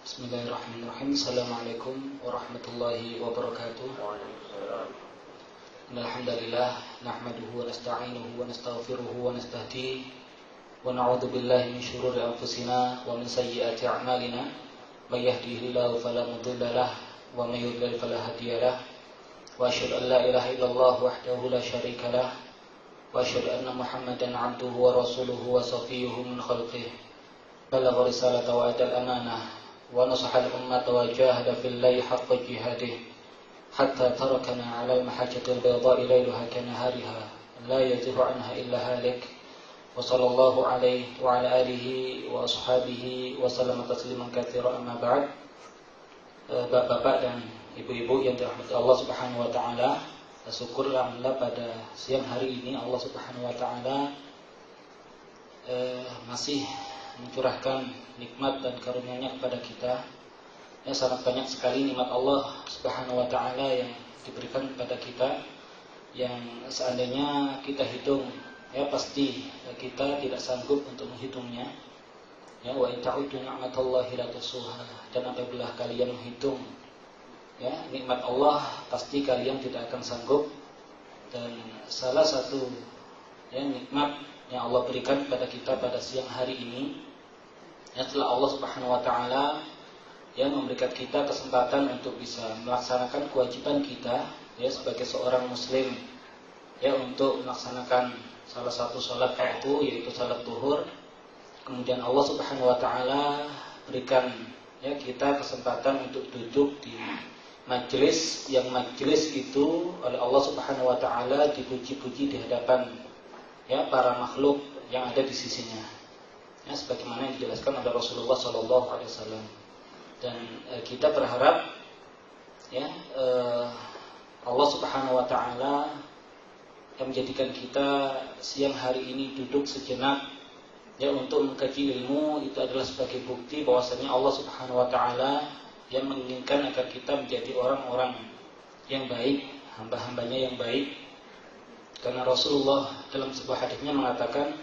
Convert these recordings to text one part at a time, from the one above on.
Bismillahirrahmanirrahim. Assalamualaikum warahmatullahi wabarakatuh. Alhamdulillah nahmaduhu wa nasta'inuhu wa nastaghfiruhu wa nastahdihi wa na'udzu billahi min shururi anfusina wa min sayyiati a'malina. May yahdihillahu fala mudilla lahu wa may yudlil fala hadiya lahu. Wa asyhadu an la ilaha illallah wahdahu la syarika lahu wa asyhadu anna Muhammadan 'abduhu wa rasuluhu wa safiyyuhu min khalqihi. Balagha risalata wa adal amanah wa nasaha al-ummata wa jahada fillahi haqqa jihadihi hatta tarakana 'ala al-mahajjati al-bayda'i laylaha kanahariha la yazighu 'anha illa halik. Wa sallallahu alaihi wa ala alihi wa ashabihi wa sallama tasliman katsiran. Amma ba'd. Bapak-bapak dan ibu-ibu yang dirahmati Allah Subhanahu wa taala, syukur alhamdulillah pada siang hari ini Allah Subhanahu wa taala masih mencurahkan nikmat dan karunia-Nya kepada kita. Ya, sangat banyak sekali nikmat Allah Subhanahu wa taala yang diberikan kepada kita, yang seandainya kita hitung, ya pasti kita tidak sanggup untuk menghitungnya. Ya, wa in ta'uddu ni'matallahi la tuhsuha. Dan apabila kalian menghitung ya nikmat Allah, pasti kalian tidak akan sanggup. Dan salah satu ya nikmat yang Allah berikan kepada kita pada siang hari ini, ya, setelah Allah Subhanahu wa taala yang memberikan kita kesempatan untuk bisa melaksanakan kewajiban kita ya sebagai seorang muslim, ya, untuk melaksanakan salah satu salat fardu yaitu salat zuhur. Kemudian Allah Subhanahu wa taala berikan ya kita kesempatan untuk duduk di majelis yang majelis itu oleh Allah Subhanahu wa taala dipuji-puji di hadapan ya para makhluk yang ada di sisinya. Ya, sebagaimana yang dijelaskan oleh Rasulullah SAW. Dan kita berharap ya Allah Subhanahu wa taala yang menjadikan kita siang hari ini duduk sejenak ya untuk mengkaji ilmu, itu adalah sebagai bukti bahwasanya Allah Subhanahu wa taala yang menginginkan agar kita menjadi orang-orang yang baik, hamba-hambanya yang baik. Karena Rasulullah dalam sebuah hadisnya mengatakan,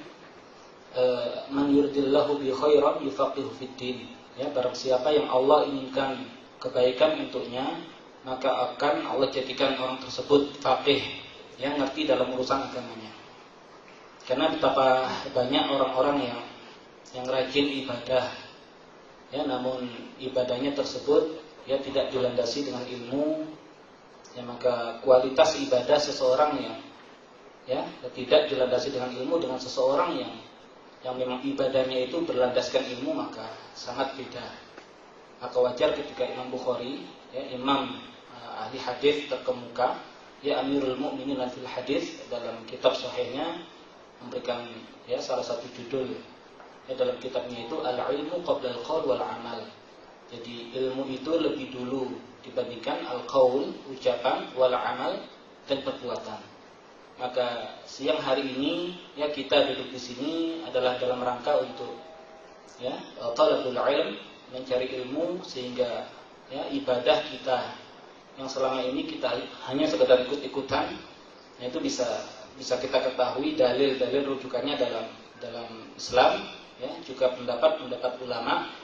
man yuridillahu bi khairan yufaqihu fid din. Ya, barang siapa yang Allah inginkan kebaikan untuknya, maka akan Allah jadikan orang tersebut faqih, ya, ngerti dalam urusan agamanya. Karena betapa banyak orang-orang yang rajin ibadah, ya, namun ibadahnya tersebut ya tidak dilandasi dengan ilmu, ya, maka kualitas ibadah seseorang yang ya tidak dilandasi dengan ilmu dengan seseorang yang memang ibadahnya itu berlandaskan ilmu, maka sangat beda. Maka wajar ketika Imam Bukhari, ya, imam ahli hadis terkemuka, ya, Amirul Mukminin fil hadis, dalam kitab sahihnya memberikan ya salah satu judul ya dalam kitabnya itu al-ilmu qabla al-qaul wal amal. Jadi ilmu itu lebih dulu dibandingkan al-qaul, ucapan, wal amal, dan perbuatan. Maka siang hari ini ya kita duduk di sini adalah dalam rangka untuk ya talabul ilm, mencari ilmu, sehingga ya ibadah kita yang selama ini kita hanya sekedar ikut-ikutan, ya, itu bisa kita ketahui dalil-dalil rujukannya dalam Islam, ya, juga pendapat ulama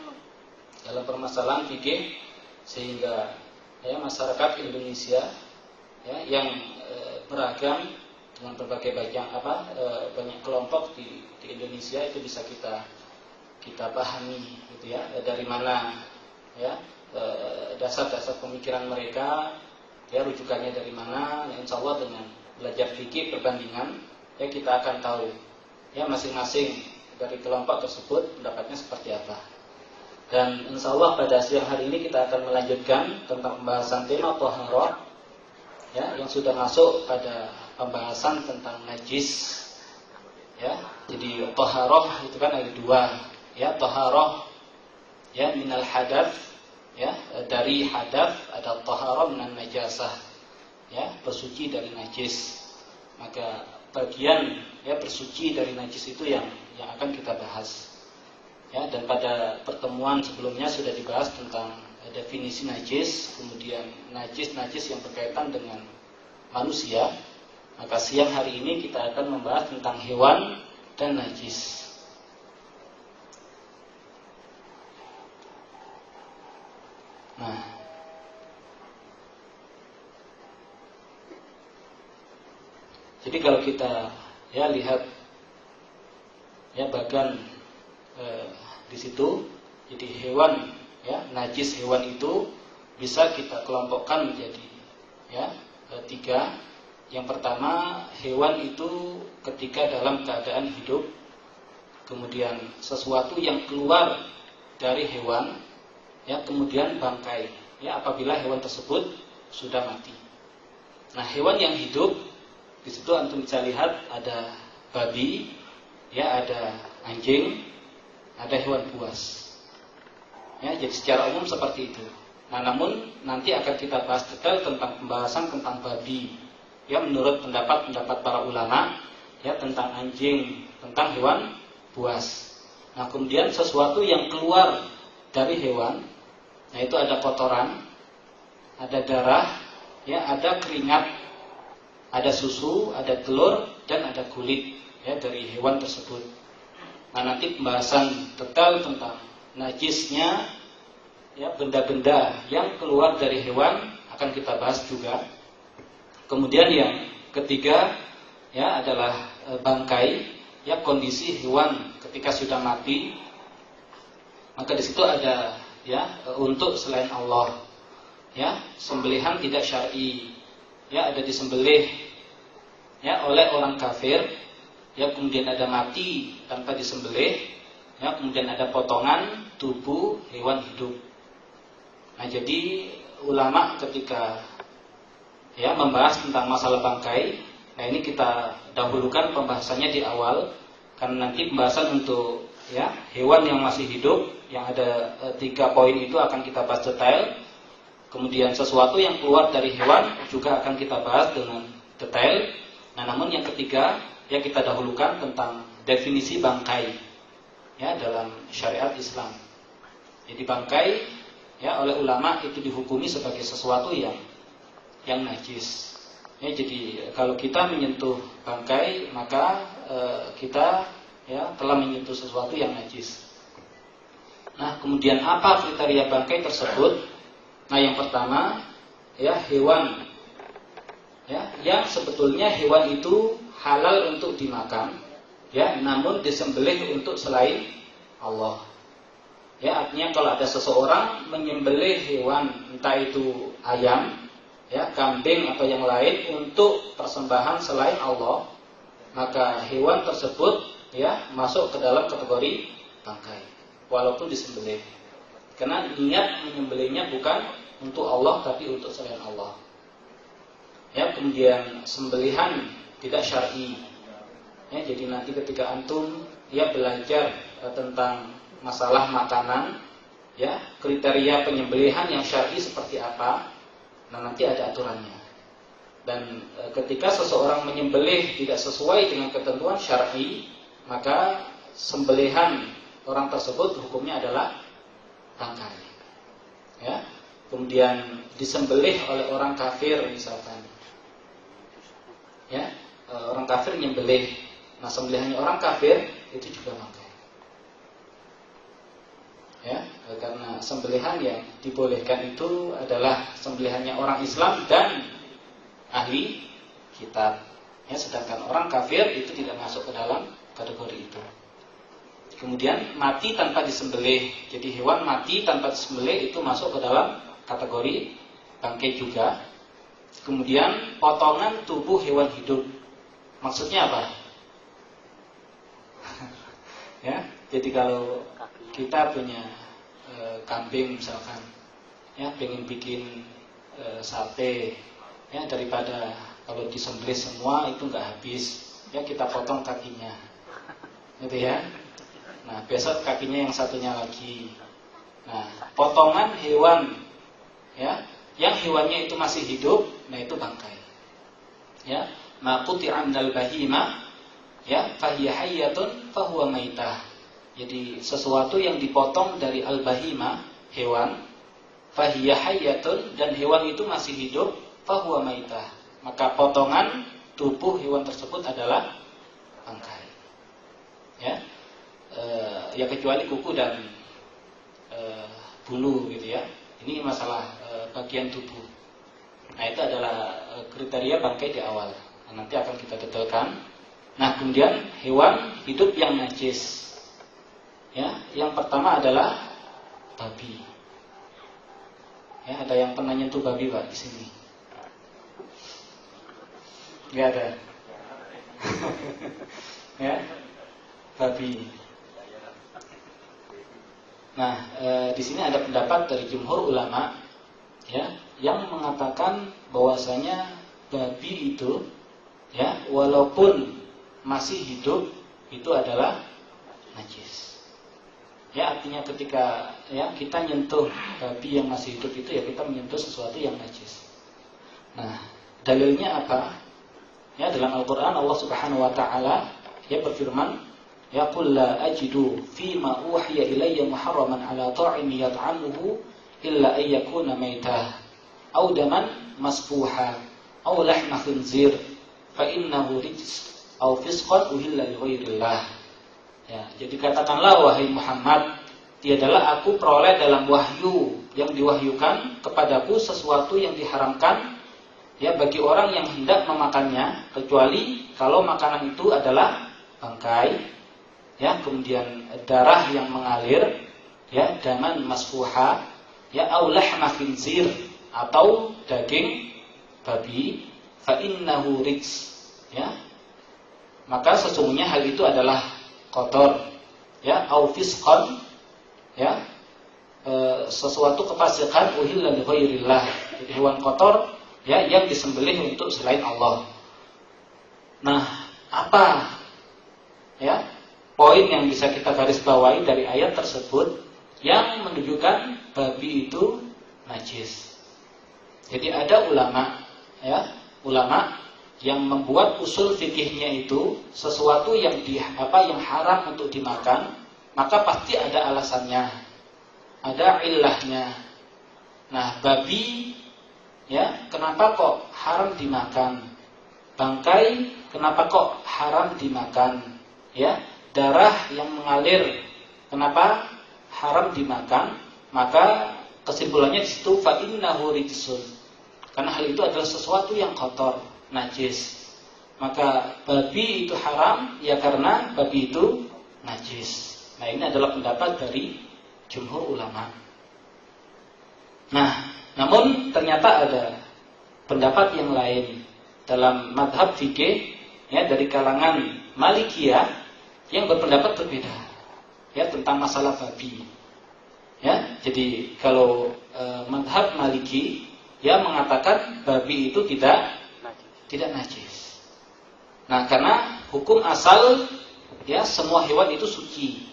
dalam permasalahan fikih, sehingga ya masyarakat Indonesia ya yang beragam dengan berbagai banyak kelompok di Indonesia itu bisa kita pahami gitu ya, dari mana ya dasar-dasar pemikiran mereka, ya, rujukannya dari mana. Ya, insya Allah dengan belajar fikih perbandingan ya kita akan tahu ya masing-masing dari kelompok tersebut pendapatnya seperti apa. Dan insya Allah pada siang hari ini kita akan melanjutkan tentang pembahasan tema thaharah ya, yang sudah masuk pada pembahasan tentang najis ya. Jadi thaharah itu kan ada dua ya, thaharah ya minal hadath ya, dari hadath, ada thaharah minan najasah ya, bersuci dari najis. Maka bagian ya bersuci dari najis itu yang akan kita bahas ya. Dan pada pertemuan sebelumnya sudah dibahas tentang definisi najis, kemudian najis yang berkaitan dengan manusia. Maka siang hari ini kita akan membahas tentang hewan dan najis. Nah, jadi kalau kita lihat bagan di situ, jadi hewan najis hewan itu bisa kita kelompokkan menjadi 3. Yang pertama, hewan itu ketika dalam keadaan hidup, kemudian sesuatu yang keluar dari hewan, kemudian bangkai, apabila hewan tersebut sudah mati. Nah, hewan yang hidup di situ antum bisa lihat ada babi, ada anjing, ada hewan buas. Jadi secara umum seperti itu. Nah, namun nanti akan kita bahas detail tentang pembahasan tentang babi. Menurut pendapat para ulama, tentang anjing, tentang hewan buas. Nah, kemudian sesuatu yang keluar dari hewan, nah itu ada kotoran, ada darah, ada keringat, ada susu, ada telur, dan ada kulit dari hewan tersebut. Nah, nanti pembahasan detail tentang najisnya benda-benda yang keluar dari hewan akan kita bahas juga. Kemudian yang ketiga adalah bangkai, kondisi hewan ketika sudah mati. Maka di situ ada untuk selain Allah, sembelihan tidak syar'i, ada disembelih oleh orang kafir, kemudian ada mati tanpa disembelih, kemudian ada potongan tubuh hewan hidup. Nah, jadi ulama ketika membahas tentang masalah bangkai, nah ini kita dahulukan pembahasannya di awal, karena nanti pembahasan untuk hewan yang masih hidup yang ada 3 poin itu akan kita bahas detail. Kemudian sesuatu yang keluar dari hewan juga akan kita bahas dengan detail. Nah, namun yang ketiga kita dahulukan tentang definisi bangkai dalam syariat Islam. Jadi bangkai oleh ulama itu dihukumi sebagai sesuatu yang najis. Jadi kalau kita menyentuh bangkai, maka kita telah menyentuh sesuatu yang najis. Nah, kemudian apa kriteria bangkai tersebut? Nah, yang pertama hewan yang sebetulnya hewan itu halal untuk dimakan, namun disembelih untuk selain Allah. Artinya kalau ada seseorang menyembelih hewan, entah itu ayam, kambing atau yang lain untuk persembahan selain Allah, maka hewan tersebut masuk ke dalam kategori bangkai, walaupun disembelih. Karena niat menyembelihnya bukan untuk Allah tapi untuk selain Allah. Kemudian sembelihan tidak syar'i. Jadi nanti ketika antum belajar tentang masalah makanan, kriteria penyembelihan yang syar'i seperti apa, nah nanti ada aturannya. Dan ketika seseorang menyembelih tidak sesuai dengan ketentuan syar'i, maka sembelihan orang tersebut hukumnya adalah bangkai. Kemudian disembelih oleh orang kafir misalkan, orang kafir menyembelih, nah sembelihannya orang kafir itu juga bangkai. Karena sembelihan yang dibolehkan itu adalah sembelihannya orang Islam dan ahli kitab. Sedangkan orang kafir itu tidak masuk ke dalam kategori itu. Kemudian mati tanpa disembelih. Jadi hewan mati tanpa disembelih itu masuk ke dalam kategori bangkai juga. Kemudian potongan tubuh hewan hidup. Maksudnya apa? Jadi kalau kita punya kambing misalkan, pengen bikin sate, daripada kalau disembelih semua itu nggak habis, kita potong kakinya, gitu ya. Nah, besok kakinya yang satunya lagi. Nah, potongan hewan, yang hewannya itu masih hidup, nah itu bangkai. Ma quti'a minal bahima, fahiya hayyatun fahuwa maitah. Jadi sesuatu yang dipotong dari al-bahima, hewan, fahiya hayyatun, dan hewan itu masih hidup, fahuwa maitah. Maka potongan tubuh hewan tersebut adalah bangkai. Ya kecuali kuku dan bulu gitu ya. Ini masalah bagian tubuh. Nah, itu adalah kriteria bangkai di awal. Nah, nanti akan kita detailkan. Nah, kemudian hewan hidup yang najis. Ya, yang pertama adalah babi. Ya, ada yang pernah nyentuh babi, Pak, di sini? Enggak ada. Ya, babi. Nah, di sini ada pendapat dari jumhur ulama, ya, yang mengatakan bahwasanya babi itu, ya, walaupun masih hidup itu adalah najis. Ya, artinya ketika ya kita nyentuh babi yang masih hidup itu ya kita menyentuh sesuatu yang najis. Nah, dalilnya apa? Ya, dalam Al-Qur'an Allah Subhanahu wa taala ya berfirman, ya qul la ajidu fima uhiya ilayya muharraman ala ta'imin yat'amuhu illa ay yakuna maitah aw daman masfuha aw lahma khinzir fa innahu rijs aw fisqan uhilla li ghairillah. Ya, jadi katakanlah wahai Muhammad, tiadalah aku peroleh dalam wahyu yang diwahyukan kepadaku sesuatu yang diharamkan ya bagi orang yang hendak memakannya, kecuali kalau makanan itu adalah bangkai, ya, kemudian darah yang mengalir, ya, daman masfuha, ya, au lahma khinzir, atau daging babi, fa innahu rijs, ya, maka sesungguhnya hal itu adalah kotor, ya, au fisqan, ya, sesuatu kefasikan, uhilla li ghairillah, jadi hewan kotor, ya, yang disembelih untuk selain Allah. Nah, apa, ya, poin yang bisa kita garis bawahi dari ayat tersebut yang menunjukkan babi itu najis? Jadi ada ulama, ya, ulama yang membuat usul fikihnya itu sesuatu yang yang haram untuk dimakan, maka pasti ada alasannya, ada ilahnya. Nah, babi, ya, kenapa kok haram dimakan? Bangkai, kenapa kok haram dimakan? Ya, darah yang mengalir, kenapa haram dimakan? Maka kesimpulannya di situ fa innahu rijsun. Karena hal itu adalah sesuatu yang kotor, najis. Maka babi itu haram ya karena babi itu najis. Nah, ini adalah pendapat dari jumhur ulama. Nah, namun ternyata ada pendapat yang lain dalam madhab fikih, ya, dari kalangan Malikiyah yang berpendapat berbeda, ya, tentang masalah babi. Ya, jadi kalau madhab Maliki, ya, mengatakan babi itu tidak najis. Nah, karena hukum asal, ya, semua hewan itu suci.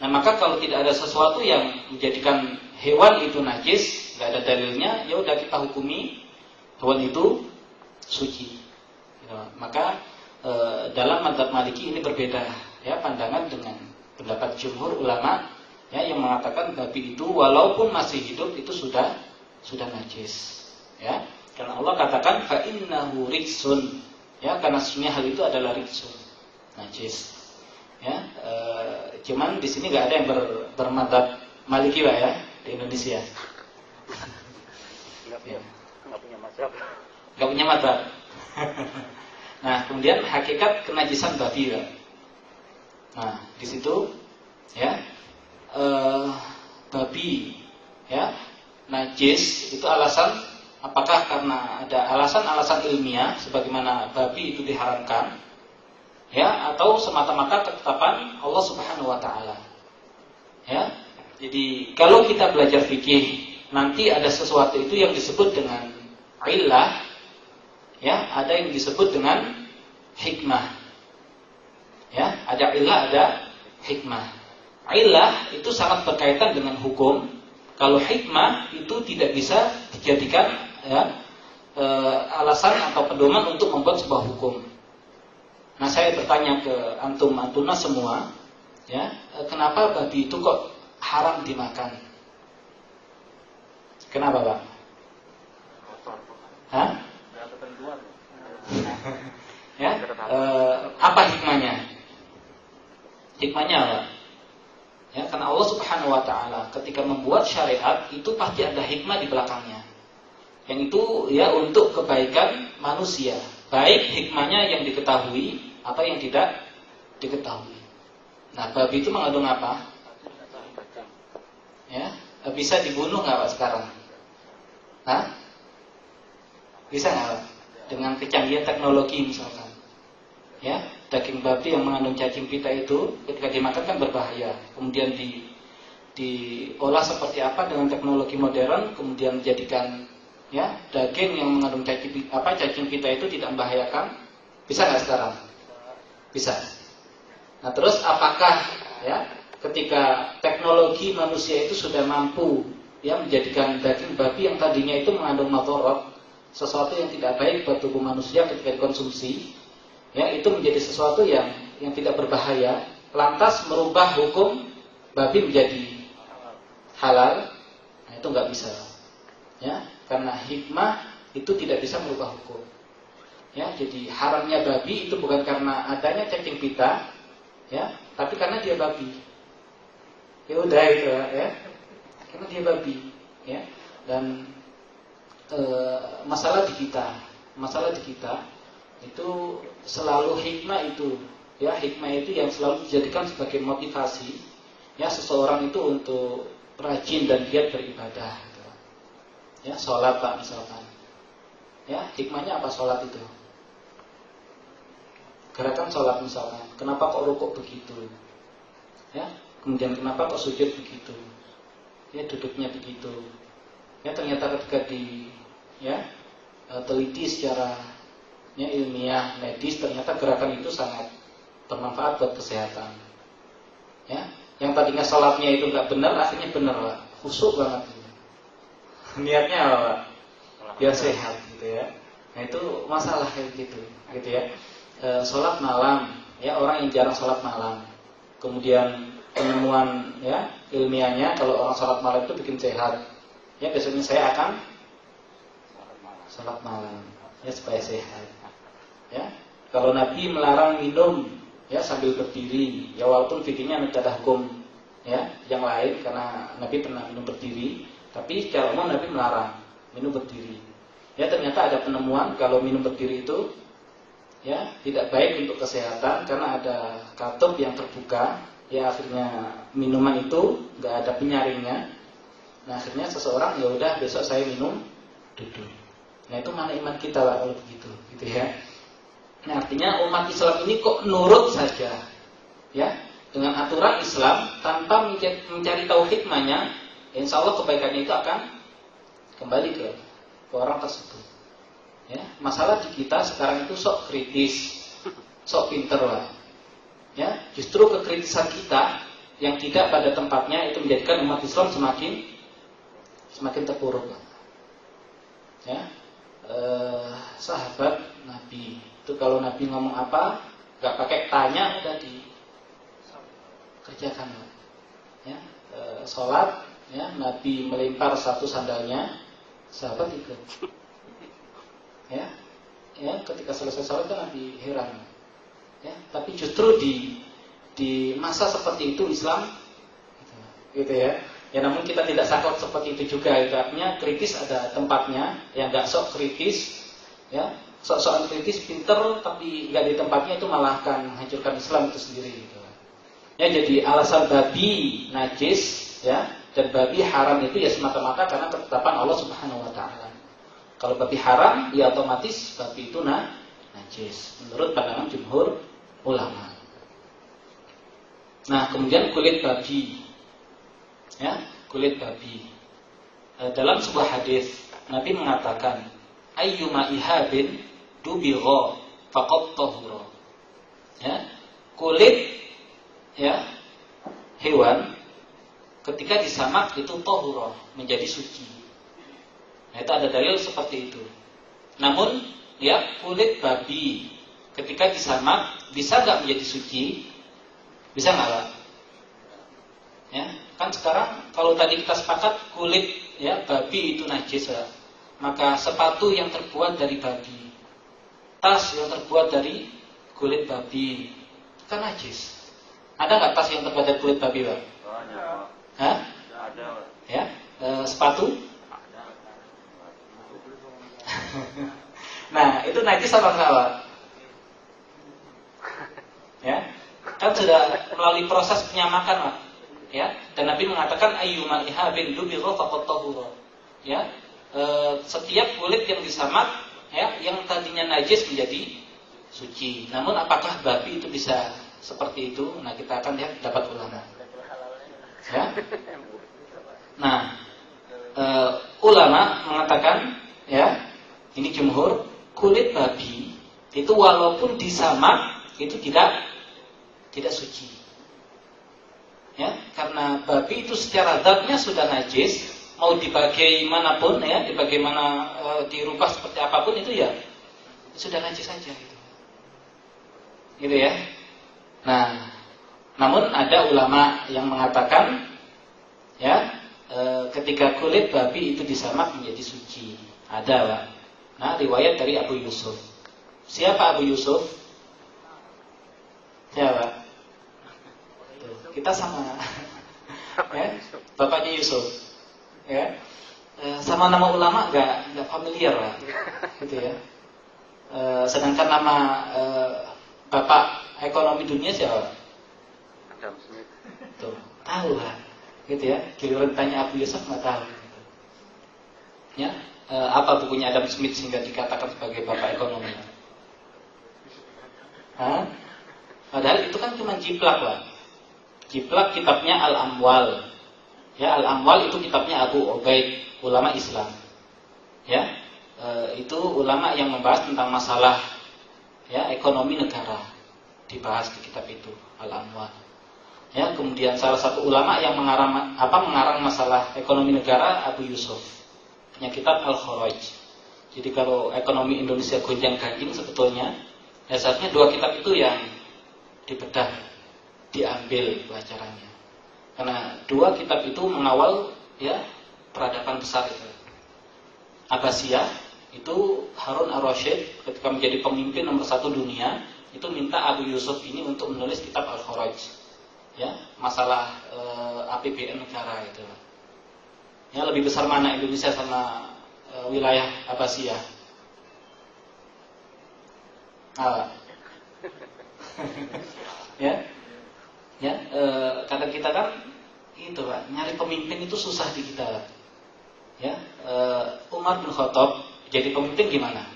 Nah, maka kalau tidak ada sesuatu yang menjadikan hewan itu najis, nggak ada dalilnya, ya udah kita hukumi hewan itu suci. Ya, maka dalam mazhab Maliki ini berbeda, ya, pandangan dengan pendapat jumhur ulama, ya, yang mengatakan babi itu walaupun masih hidup itu sudah najis, ya. Karena Allah katakan fa innahu rijsun, ya, karena sesungguhnya hal itu adalah rijsun, najis. Ya, cuman di sini nggak ada yang bermadzhab Maliki, Pak, ya, di Indonesia. Nggak punya mazhab. Nggak punya mazhab. Nah, kemudian hakikat kenajisan babi, Pak. Nah, di situ, ya, babi, ya, najis itu alasan. Apakah karena ada alasan-alasan ilmiah sebagaimana babi itu diharamkan, ya, atau semata-mata ketetapan Allah Subhanahu wa taala. Ya. Jadi kalau kita belajar fikih, nanti ada sesuatu itu yang disebut dengan illah, ya, ada yang disebut dengan hikmah. Ya, ada illah, ada hikmah. Illah itu sangat berkaitan dengan hukum. Kalau hikmah itu tidak bisa dijadikan, ya, alasan atau pedoman untuk membuat sebuah hukum. Nah, saya bertanya ke antum-antuna semua, ya, kenapa babi itu kok haram dimakan? Kenapa, Pak? Hah? Ya, apa hikmahnya? Hikmahnya apa? Ya, karena Allah Subhanahu wa taala ketika membuat syariat itu pasti ada hikmah di belakangnya. Yang itu ya untuk kebaikan manusia. Baik hikmahnya yang diketahui atau yang tidak diketahui. Nah, babi itu mengandung apa? Ya, bisa dibunuh nggak Pak sekarang? Hah? Bisa nggak Pak? Dengan kecanggihan teknologi misalkan. Ya, daging babi yang mengandung cacing pita itu ketika dimakan kan berbahaya. Kemudian diolah seperti apa dengan teknologi modern, kemudian dijadikan ya daging yang mengandung cacing pita itu tidak membahayakan. Bisa nggak sekarang? Bisa. Nah, terus apakah ya ketika teknologi manusia itu sudah mampu ya menjadikan daging babi yang tadinya itu mengandung madharat, sesuatu yang tidak baik buat tubuh manusia ketika dikonsumsi, ya itu menjadi sesuatu yang tidak berbahaya, lantas merubah hukum babi menjadi halal? Nah, itu nggak bisa, ya karena hikmah itu tidak bisa merubah hukum. Ya, jadi haramnya babi itu bukan karena adanya cacing pita, ya, tapi karena dia babi. Ya udah itu ya, karena dia babi, ya. Dan masalah di kita itu selalu hikmah itu, ya hikmah itu yang selalu dijadikan sebagai motivasi, ya seseorang itu untuk rajin dan giat beribadah. Gitu. Ya, sholat Pak misalkan, ya hikmahnya apa sholat itu? Gerakan sholat misalkan, kenapa kok rukuk begitu? Ya, kemudian kenapa kok sujud begitu? Ya duduknya begitu. Ya ternyata ketika teliti secara ilmiah medis, ternyata gerakan itu sangat bermanfaat buat kesehatan. Ya, yang tadinya sholatnya itu nggak benar, akhirnya benar Pak, khusyuk banget. Niatnya apa Pak? Biar sehat gitu ya. Nah itu masalah kayak gitu ya. Sholat malam, ya orang yang jarang sholat malam. Kemudian penemuan ya ilmiahnya kalau orang sholat malam itu bikin sehat. Ya besoknya saya akan sholat malam, ya supaya sehat. Ya kalau Nabi melarang minum ya sambil berdiri, ya walaupun fikihnya ada hukum ya yang lain karena Nabi pernah minum berdiri, tapi secara umum Nabi melarang minum berdiri. Ya ternyata ada penemuan kalau minum berdiri itu ya tidak baik untuk kesehatan karena ada katup yang terbuka, ya akhirnya minuman itu nggak ada penyaringnya. Nah akhirnya seseorang ya udah besok saya minum duduk. Nah itu mana iman kita lah kalau begitu, gitu ya. Nah artinya umat Islam ini kok nurut saja, ya dengan aturan Islam tanpa mencari tahu hikmahnya, insya Allah kebaikannya itu akan kembali ke orang tersebut. Ya, masalah di kita sekarang itu sok kritis, sok pinter lah. Ya, justru kekritisan kita yang tidak pada tempatnya itu menjadikan umat Islam semakin terpuruk. Ya, sahabat Nabi itu kalau Nabi ngomong apa, nggak pakai tanya udah dikerjakan. Ya, sholat, ya Nabi melempar satu sandalnya, sahabat ikut. Ya, ketika selesai sholat kan Nabi heran. Ya, tapi justru di masa seperti itu Islam, gitu ya. Ya namun kita tidak sakot seperti itu juga. Artinya kritis ada tempatnya, yang nggak sok kritis, ya sok-sokan kritis pinter tapi nggak di tempatnya itu malah akan hancurkan Islam itu sendiri. Gitu. Ya jadi alasan babi najis, ya dan babi haram itu ya semata-mata karena ketetapan Allah Subhanahu Wa Taala. Kalau babi haram, ya otomatis babi itu najis menurut pandangan jumhur ulama. Nah, kemudian kulit babi, ya kulit babi. Dalam sebuah hadis Nabi mengatakan, ayyuma ihabin dubigha faqad tahura. Ya, kulit ya hewan ketika disamak itu tahura, menjadi suci. Nah, itu ada dalil seperti itu. Namun, ya kulit babi ketika disamak bisa nggak menjadi suci? Bisa nggak Pak? Ya, kan sekarang kalau tadi kita sepakat kulit ya babi itu najis, ya. Maka sepatu yang terbuat dari babi, tas yang terbuat dari kulit babi, kan najis. Ada nggak tas yang terbuat dari kulit babi Pak? Hah? Ya, sepatu. Nah, itu najis apa enggak, Pak? Ya, kan sudah melalui proses penyamakan, Pak. Ya, dan Nabi mengatakan ayyuma ihabin dubigha faqad tahura. Ya, setiap kulit yang disamak, ya, yang tadinya najis menjadi suci. Namun apakah babi itu bisa seperti itu? Nah, kita akan lihat pendapat ulama. Ya. Nah, ulama mengatakan, ya, ini jumhur, kulit babi itu walaupun disamak itu tidak suci. Ya, karena babi itu secara zatnya sudah najis, mau dibagaimanapun, ya, dirubah seperti apapun itu ya sudah najis saja gitu. Gitu ya. Nah, namun ada ulama yang mengatakan, ya, ketika kulit babi itu disamak menjadi suci. Ada, Pak. Nah, riwayat dari Abu Yusuf. Siapa Abu Yusuf? Siapa? Kita sama. Ya, bapaknya Yusuf. Ya. Sama nama ulama enggak familiar, Pak. Gitu ya. Sedangkan nama bapak ekonomi dunia siapa? Adam Smith. Tuh, tahu lah. Gitu ya. Giliran tanya Abu Yusuf enggak tahu. Ya, apa bukunya Adam Smith sehingga dikatakan sebagai bapak ekonomi? Hah? Padahal itu kan cuma jiplak, Pak. Jiplak kitabnya Al-Amwal. Ya, Al-Amwal itu kitabnya Abu Ubaid, ulama Islam. Ya, itu ulama yang membahas tentang masalah, ya, ekonomi negara. Dibahas di kitab itu, Al-Amwal. Ya, kemudian salah satu ulama yang mengarang masalah ekonomi negara, Abu Yusuf, punya kitab Al-Kharaj. Jadi kalau ekonomi Indonesia gonjang-ganjing sebetulnya, ya seharusnya dua kitab itu yang dibedah, diambil pelajarannya. Karena dua kitab itu mengawal, ya, peradaban besar itu. Abbasiyah itu Harun ar-Rasyid ketika menjadi pemimpin nomor 1 dunia, itu minta Abu Yusuf ini untuk menulis kitab Al-Kharaj. Ya, masalah APBN negara itu. Ya, lebih besar mana Indonesia sama wilayah Abbasiyah? Ya, ya, kadang kita kan itu, Pak, nyari pemimpin itu susah di kita. Ya, Umar bin Khattab jadi pemimpin gimana?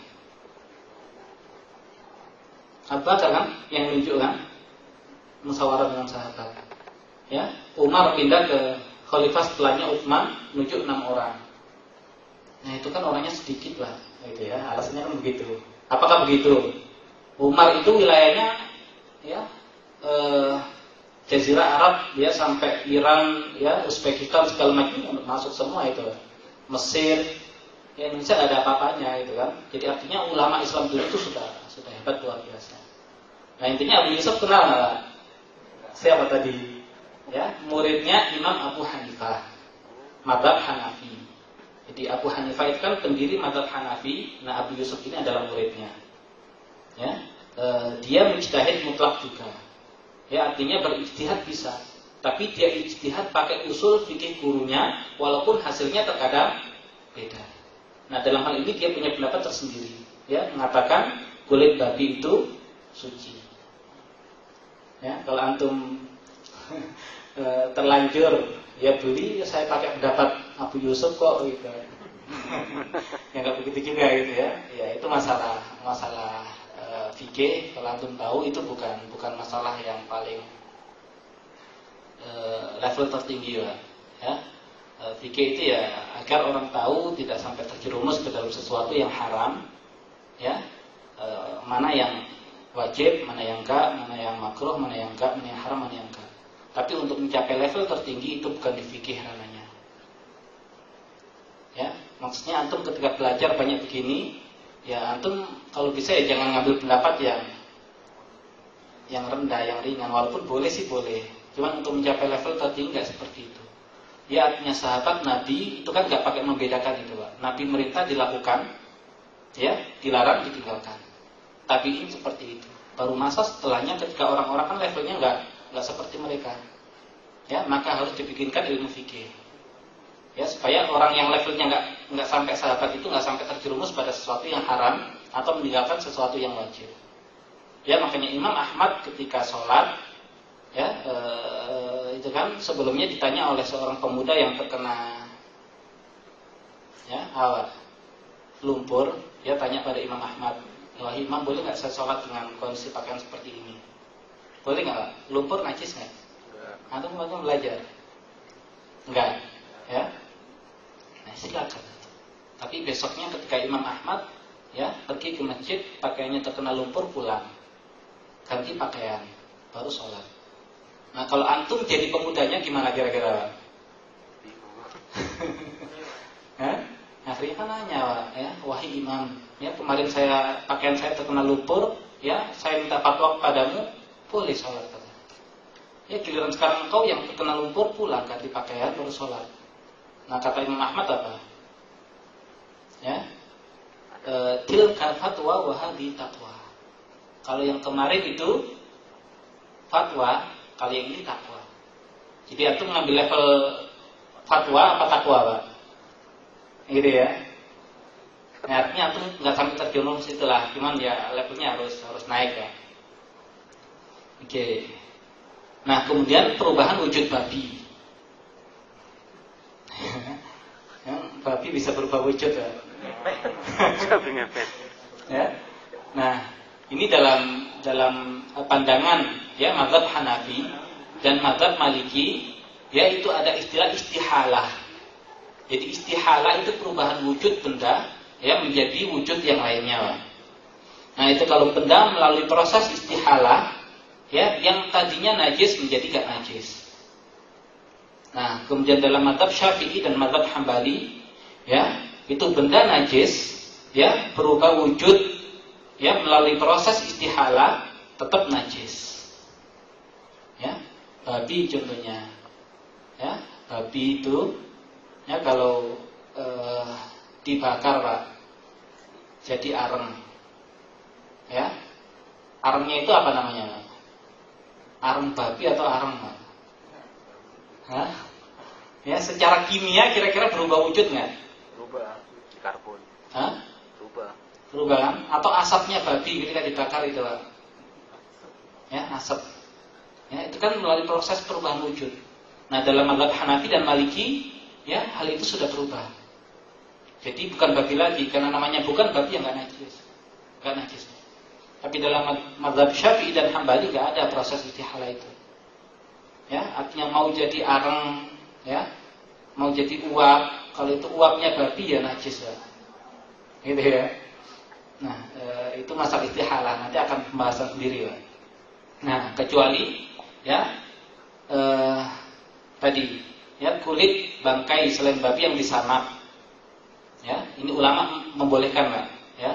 Abu Bakar kan yang nunjuk kan, musyawarah dengan sahabat. Ya, Umar pindah ke khalifah setelahnya Utsman, nunjuk 6 orang. Nah, itu kan orangnya sedikit lah, gitu ya. Alasannya kan begitu. Apakah begitu? Umar itu wilayahnya, ya, Jazirah Arab, ya, sampai Iran, ya, Uzbekistan segala macam masuk semua itu. Mesir, ya, Indonesia nggak ada apa-apanya gitu kan. Jadi artinya ulama Islam dulu itu sudah hebat, luar biasa. Nah, intinya Abu Yusuf kenal nggak? Siapa tadi? Ya, muridnya Imam Abu Hanifah, mazhab Hanafi. Jadi Abu Hanifah itu kan pendiri mazhab Hanafi. Nah, Abu Yusuf ini adalah muridnya. Ya, dia mujtahid mutlak juga. Ya, artinya berijtihad bisa, tapi dia ijtihad pakai usul fikih gurunya, walaupun hasilnya terkadang beda. Nah, dalam hal ini dia punya pendapat tersendiri. Ya, mengatakan kulit babi itu suci. Ya, kalau antum terlanjur ya beli, saya pakai pendapat Abu Yusuf kok gitu. Ya nggak begitu juga gitu ya. Ya, itu masalah fikih. Kalau antum tahu itu bukan masalah yang paling level tertinggi, Pak. Ya. Fikih itu ya agar orang tahu tidak sampai terjerumus ke dalam sesuatu yang haram, ya. Mana yang wajib, mana yang enggak, mana yang makruh, mana yang enggak, mana yang haram, mana yang enggak. Tapi untuk mencapai level tertinggi itu bukan di fikih namanya. Ya, maksudnya antum ketika belajar banyak begini, ya antum kalau bisa ya jangan ngambil pendapat yang rendah, yang ringan. Walaupun boleh sih boleh, cuman untuk mencapai level tertinggi enggak seperti itu. Ya, artinya sahabat Nabi itu kan enggak pakai membedakan itu, Pak. Nabi merintah dilakukan, ya, dilarang ditinggalkan. Tapi ini seperti itu. Baru masa setelahnya ketika orang-orang kan levelnya enggak seperti mereka. ya maka harus dibikinkan ilmu fikih. Ya, supaya orang yang levelnya nggak sampai sahabat itu nggak sampai terjerumus pada sesuatu yang haram atau meninggalkan sesuatu yang wajib. Ya, makanya Imam Ahmad ketika sholat, ya itu kan sebelumnya ditanya oleh seorang pemuda yang terkena ya lumpur, dia tanya pada Imam Ahmad, wahai Imam, boleh nggak saya sholat dengan kondisi pakaian seperti ini? Boleh nggak? Lumpur najis nggak? Antum belajar? Enggak, ya. Nah, silakan. Tapi besoknya ketika Imam Ahmad ya pergi ke masjid, pakaiannya terkena lumpur, pulang, ganti pakaian, baru sholat. Nah, kalau antum jadi pemudanya gimana kira-kira? Akhirnya kan nanya, ya, wahai Imam, ya kemarin pakaian saya terkena lumpur, ya saya minta fatwa padamu, boleh sholat. Ya giliran sekarang engkau yang terkena lumpur, pulang ganti pakaian baru sholat. Nah, kata Imam Ahmad apa? Ya, tilka fatwa wa hadhi taqwa. Kalau yang kemarin itu fatwa, kalau yang ini takwa. Jadi antum ngambil level fatwa apa takwa, Pak? Gitu ya. Nah, artinya antum nggak sampai terjerumus itulah, cuman ya levelnya harus naik ya. Oke. Nah, kemudian perubahan wujud babi. Babi bisa berubah wujud ya. Ya. Nah, ini dalam pandangan ya mazhab Hanafi dan mazhab Maliki, ya itu ada istilah istihalah. Jadi istihalah itu perubahan wujud benda ya menjadi wujud yang lainnya. Nah, itu kalau benda melalui proses istihalah, ya yang tadinya najis menjadi gak najis. Nah, kemudian dalam mazhab Syafi'i dan mazhab Hambali, ya itu benda najis ya berubah wujud ya melalui proses istihalah tetap najis. Ya, babi contohnya. Ya, babi itu ya kalau dibakar, Pak, jadi areng. Ya. Arengnya itu apa namanya, Pak? Areng babi atau areng, Pak? Hah? Ya, secara kimia kira-kira berubah wujud nggak? Berubah, karbon. Hah? Berubah kan? Atau asapnya babi ketika dibakar itu, Pak. Ya, asap. Ya, itu kan melalui proses perubahan wujud. Nah, dalam mazhab Hanafi dan Maliki, ya hal itu sudah berubah. Jadi bukan babi lagi, karena namanya bukan babi yang nggak najis. Tapi dalam mazhab Syafi'i dan Hambali nggak ada proses istihalah itu. Ya, artinya mau jadi areng, ya, mau jadi uap, kalau itu uapnya babi ya najis, ya. Gitu ya. Nah, itu masalah istihalah, nanti akan pembahasan sendiri, ya. Nah, kecuali ya tadi ya kulit bangkai selain babi yang disamak. Ya, ini ulama membolehkan, Pak, ya.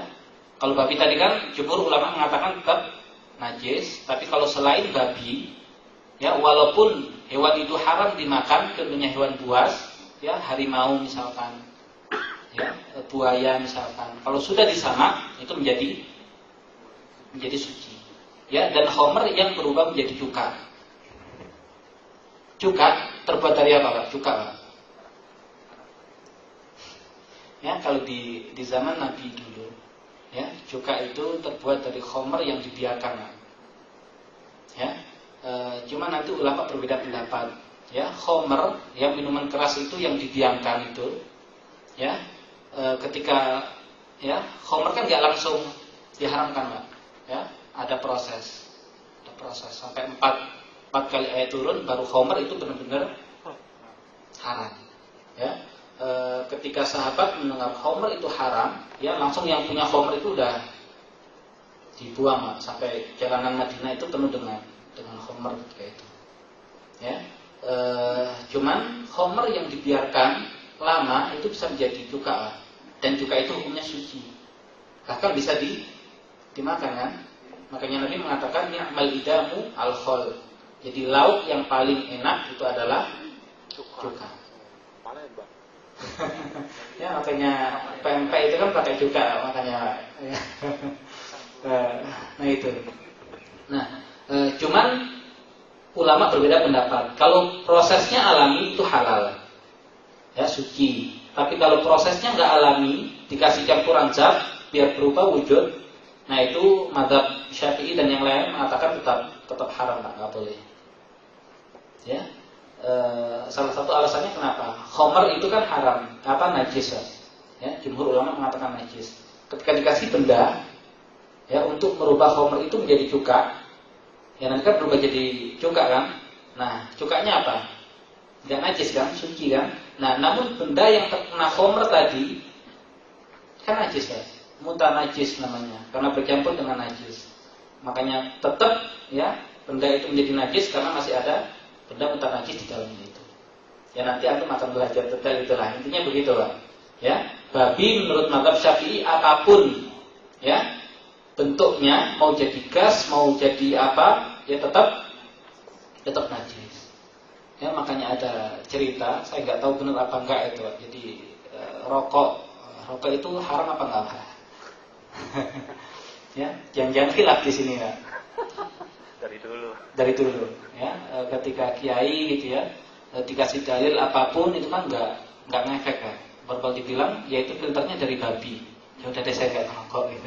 Kalau babi tadi kan jumhur ulama mengatakan tetap najis, tapi kalau selain babi, ya walaupun hewan itu haram dimakan, contohnya hewan buas, ya harimau misalkan, ya buaya misalkan, kalau sudah disamak itu menjadi suci. Ya, dan khomer yang berubah menjadi cuka. Cuka terbuat dari apa, Pak? Cuka, Pak. Ya, kalau di zaman Nabi dulu, ya cuka itu terbuat dari khomer yang dibiarkan, Pak. Ya. Cuma nanti ulama berbeda pendapat. Ya, khomer, ya minuman keras itu yang didiamkan itu, ya ketika ya khomer kan nggak langsung diharamkan, Pak. Ya, ada proses sampai 4 kali ayat turun baru khomer itu benar-benar haram. Ya, ketika sahabat mendengar khomer itu haram, ya langsung yang punya khomer itu udah dibuang, Pak. Sampai jalanan Madinah itu penuh dengan khomer ketika itu. Ya, cuman khomer yang dibiarkan lama itu bisa menjadi cuka, Pak. Dan cuka itu hukumnya suci, bahkan bisa dimakan, kan? Makanya Nabi mengatakan ni'mal idamu al-khol. Jadi lauk yang paling enak itu adalah cuka. Ya, makanya pempek itu kan pakai cuka, makanya. Nah itu. Nah, cuman ulama berbeda pendapat. Kalau prosesnya alami itu halal, ya suci. Tapi kalau prosesnya nggak alami, dikasih campuran zat biar berupa wujud, nah itu mazhab Syafi'i dan yang lain mengatakan tetap haram, nggak boleh. Ya, salah satu alasannya kenapa? Khamar itu kan haram, najis ya. Jumhur ulama mengatakan najis. Ketika dikasih benda, ya untuk merubah khamar itu menjadi cuka, ya nanti kan berubah jadi cuka kan? Nah, cukanya apa? Nggak najis kan, suci kan? Nah, namun benda yang terkena khamar tadi kan najis kan? Muta najis namanya, karena bercampur dengan najis. Makanya tetap ya benda itu menjadi najis karena masih ada benda muta najis di dalamnya itu. Ya nanti antum akan belajar detail itulah. Intinya begitu Pak. Ya, babi menurut mazhab Syafi'i apapun ya bentuknya, mau jadi gas, mau jadi apa, ya tetap najis. Ya makanya ada cerita, saya nggak tahu benar apa enggak itu. Jadi rokok itu haram apa enggak? Ya, jangan khilaf di sini ya. Dari dulu ya, ketika kiai gitu ya dikasih dalil apapun itu kan nggak ngefek kan. Baru dibilang yaitu filternya dari babi. Ya udah deh saya nggak rokok gitu.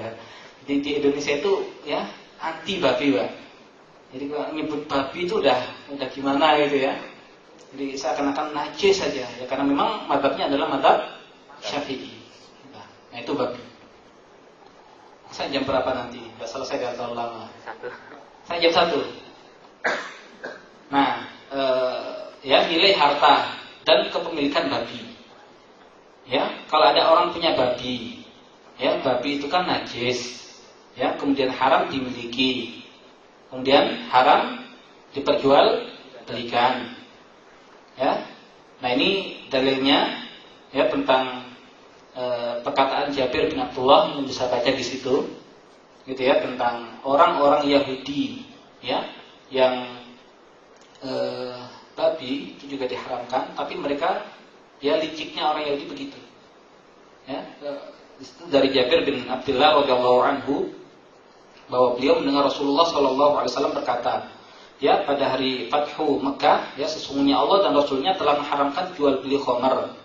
Di Indonesia itu ya anti babi Pak. Jadi kalau nyebut babi itu udah gimana gitu ya. Jadi seakan-akan najis saja ya karena memang mazhabnya adalah mazhab Syafi'i. Nah itu babi. Saya jam berapa nanti? Gak selesai gak terlalu lama. 1. Saya jam 1. Nah, ya nilai harta dan kepemilikan babi. Ya, kalau ada orang punya babi, ya babi itu kan najis. Ya, kemudian haram dimiliki. Kemudian haram diperjualbelikan. Ya. Nah, ini dalilnya ya tentang perkataan Jabir bin Abdullah yang bisa baca di situ, gitu ya tentang orang-orang Yahudi, ya yang babi itu juga diharamkan, tapi mereka ya liciknya orang Yahudi begitu, ya itu dari Jabir bin Abdullah radhiyallahu anhu bahwa beliau mendengar Rasulullah SAW berkata, ya pada hari Fathu Mekah, ya sesungguhnya Allah dan Rasulnya telah mengharamkan jual beli khamar,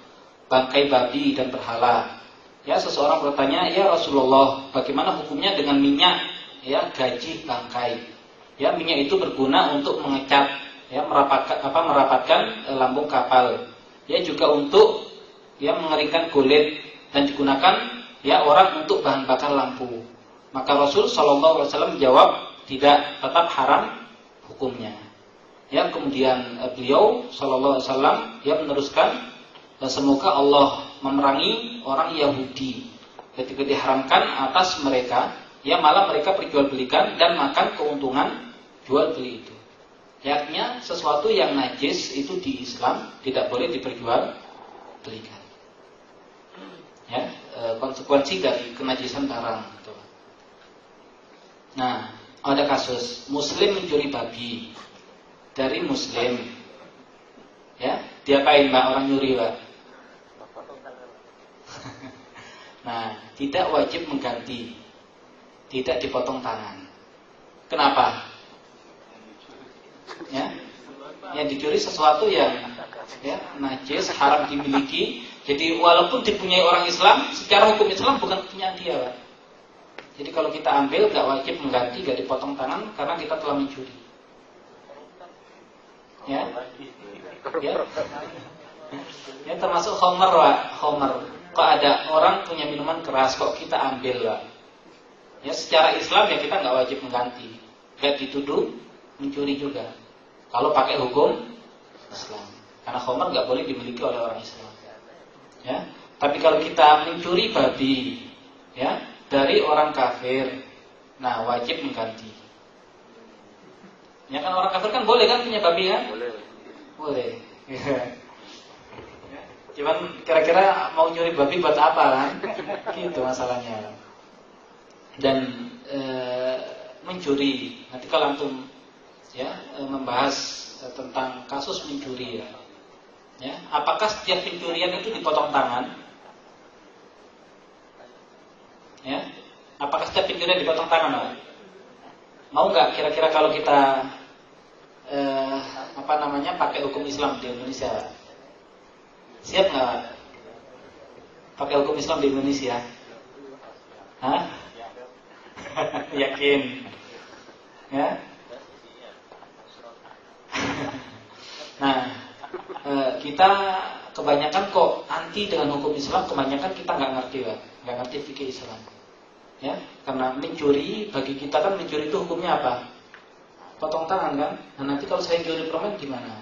bangkai babi dan berhala. Ya seseorang bertanya, ya Rasulullah, bagaimana hukumnya dengan minyak, ya gaji bangkai? Ya minyak itu berguna untuk mengecat, ya merapatkan lambung kapal. Ya juga untuk ya mengeringkan kulit dan digunakan ya orang untuk bahan bakar lampu. Maka Rasul SAW menjawab, tidak, tetap haram hukumnya. Ya kemudian beliau SAW ya meneruskan, dan semoga Allah memerangi orang Yahudi ketika diharamkan atas mereka, ya malah mereka perjualbelikan dan makan keuntungan jual beli itu. Ya, artinya sesuatu yang najis itu di Islam tidak boleh diperjualbelikan. Ya, konsekuensi dari kenajisan barang itu. Nah, ada kasus Muslim mencuri babi dari Muslim. Ya, diapain Mbak orang nyuri Mbak? Nah, tidak wajib mengganti, tidak dipotong tangan. Kenapa? Ya, yang dicuri sesuatu yang ya najis, haram dimiliki. Jadi walaupun dipunyai orang Islam, secara hukum Islam bukan punya dia, Pak. Jadi kalau kita ambil, nggak wajib mengganti, nggak dipotong tangan karena kita telah mencuri. Ya, ya termasuk homer, Pak. Homer. Kok ada orang punya minuman keras, kok kita ambil, Pak? Ya secara Islam ya kita nggak wajib mengganti, nggak dituduh mencuri juga. Kalau pakai hukum Islam, karena homer nggak boleh dimiliki oleh orang Islam. Ya, tapi kalau kita mencuri babi, ya dari orang kafir, nah wajib mengganti. Ya kan orang kafir kan boleh kan punya babi kan? Boleh. Cuman kira-kira mau nyuri babi buat apa kan? Gitu masalahnya. Dan mencuri. Nanti kalau antum ya membahas tentang kasus mencuri ya. Ya, apakah setiap pencurian itu dipotong tangan? Ya, apakah setiap pencurian dipotong tangan? Mau nggak kira-kira kalau kita pakai hukum Islam di Indonesia? Siap nggak pakai hukum Islam di Indonesia? Hah? Yakin? Ya? Nah, kita kebanyakan kok anti dengan hukum Islam. Kebanyakan kita nggak ngerti, Pak. Nggak ngerti fikih Islam. Ya, karena mencuri bagi kita kan mencuri itu hukumnya apa? Potong tangan kan? Nah, nanti kalau saya curi permen gimana?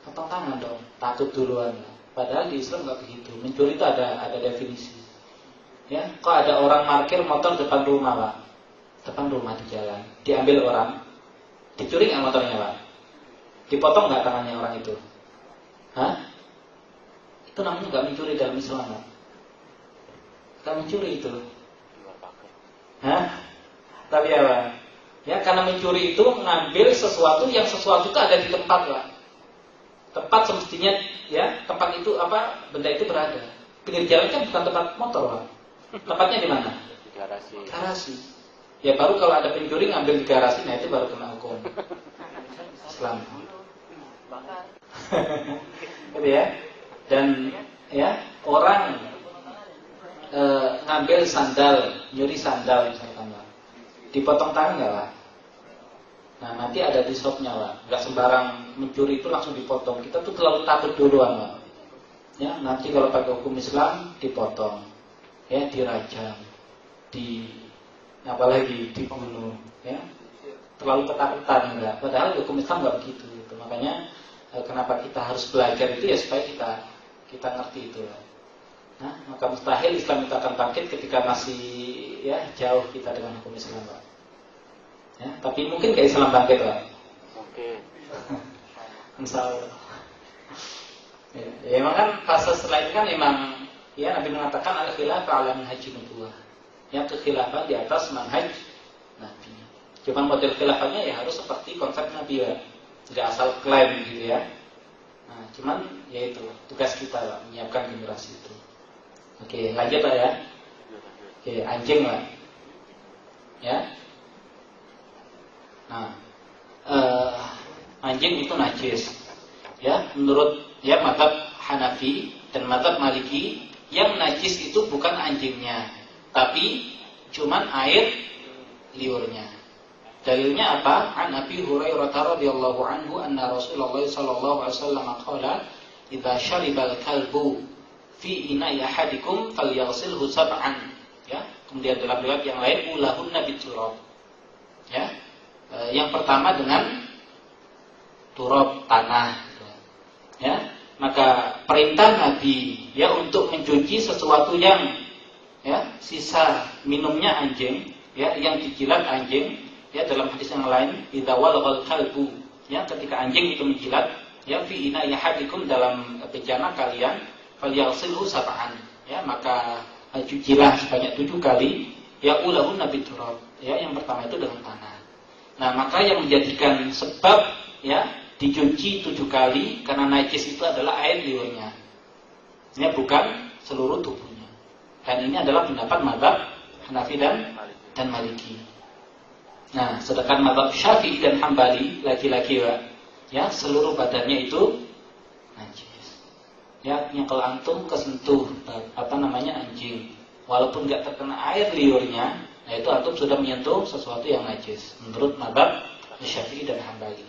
Potong tangan dong, takut duluan. Padahal di Islam nggak begitu. Mencuri itu ada definisi. Ya, kok ada orang parkir motor depan rumah, Pak? Depan rumah di jalan, diambil orang, dicuri nggak motornya, Pak? Dipotong nggak tangannya orang itu? Hah? Itu namanya nggak mencuri dalam Islam, Pak. Nggak mencuri itu. Hah? Tapi apa? Ya, karena mencuri itu mengambil sesuatu yang sesuatu itu ada di tempat, Pak. Tempat semestinya, ya, tempat itu apa? Benda itu berada. Pinggir jalan kan bukan tempat motor, Pak. Tempatnya di mana? Di garasi. Garasi. Ya baru kalau ada pencuri ngambil di garasi, nah itu baru kena hukum Islam. Gitu ya. Dan ya orang ngambil sandal, nyuri sandal misalkan, Pak. Dipotong tangan nggak, Pak? Nah nanti ada di shopnya, Pak. Nggak sembarang mencuri itu langsung dipotong. Kita tuh terlalu takut duluan, Pak. Ya nanti kalau pakai hukum Islam dipotong, ya dirajam, apalagi dibunuh, ya terlalu ketakutan enggak. Padahal hukum Islam nggak begitu. Gitu. Makanya kenapa kita harus belajar itu ya supaya kita ngerti itu. Nah, maka mustahil Islam itu akan bangkit ketika masih ya jauh kita dengan hukum Islam, Pak. Ya, tapi mungkin ke Islam bangkit, Pak. Mungkin. Insya Allah. Ya, memang kan fase setelah ini kan memang ya Nabi mengatakan al-khilafah ala manhaj nubuwah. Yang kekhilafan di atas manhaj Nabi. Cuman model khilafahnya ya harus seperti konsep Nabi, ya. Tidak asal klaim gitu ya. Nah, cuman ya itu tugas kita, Pak, menyiapkan generasi itu. Oke, lanjut, Pak, ya. Oke, anjing, Pak. Ya. Nah, anjing itu najis. Ya, menurut ya mazhab Hanafi dan mazhab Maliki, yang najis itu bukan anjingnya, tapi cuman air liurnya. Dalilnya apa? An Abi Hurairah radhiyallahu anhu anna Rasulullah sallallahu alaihi wasallam qala, "Idza syaribal kalbu fi ina'i ahadikum falyaghsilhu sab'an." Ya, kemudian dalam riwayat yang lain ulahunna biturab. Ya. Yang pertama dengan turab, tanah. Ya, maka perintah Nabi ya untuk mencuci sesuatu yang ya sisa minumnya anjing, ya yang dijilat anjing, ya dalam hadis yang lain idza walaghal kalbu, ya ketika anjing itu menjilat ya fi ina'i ahadikum dalam bejana kalian falyaghsilhu sab'an, ya maka cucilah sebanyak 7 kali, ya ulahun nabi turab, ya yang pertama itu dengan tanah. Nah, maka yang menjadikan sebab ya dicuci 7 kali karena najis itu adalah air liurnya, ya bukan seluruh tubuhnya. Dan ini adalah pendapat mazhab Hanafi dan Maliki. Nah, sedangkan mazhab Syafi'i dan Hambali laki-laki, ya seluruh badannya itu najis. Ya, yang kalau antum kesentuh anjing, walaupun nggak terkena air liurnya, nah itu antum sudah menyentuh sesuatu yang najis menurut mazhab Syafi'i dan Hambali.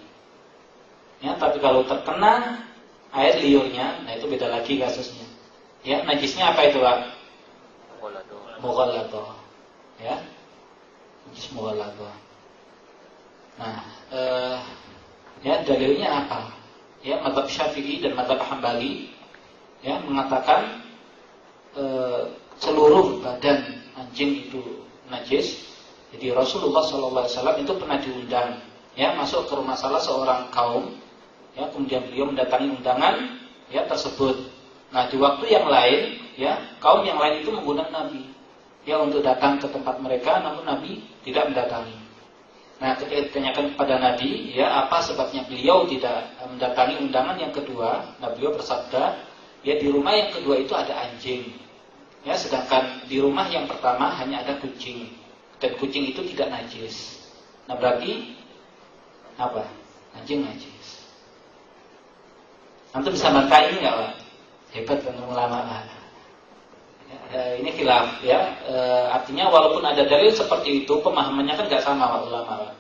Ya, tapi kalau terkena air liurnya, nah itu beda lagi kasusnya. Ya, najisnya apa itu, Pak? Mughalladah. Ya. Najis mughalladah. Nah, ya dalilnya apa? Ya, mazhab Syafi'i dan mazhab Hambali ya mengatakan seluruh badan anjing itu najis. Jadi Rasulullah SAW itu pernah diundang ya masuk ke rumah salah seorang kaum, ya kemudian beliau mendatangi undangan ya tersebut. Nah, di waktu yang lain ya kaum yang lain itu mengundang Nabi ya untuk datang ke tempat mereka, namun Nabi tidak mendatangi. Nah, ketika ditanyakan kepada Nabi ya apa sebabnya beliau tidak mendatangi undangan yang kedua, nah beliau bersabda, ya di rumah yang kedua itu ada anjing, ya sedangkan di rumah yang pertama hanya ada kucing, dan kucing itu tidak najis. Nah, berarti apa? Anjing najis. Antum bisa bantah ini nggak Pak? Hebat kan ulama Pak. Ini khilaf ya. Artinya walaupun ada dalil seperti itu, pemahamannya kan nggak sama Pak ulama Pak.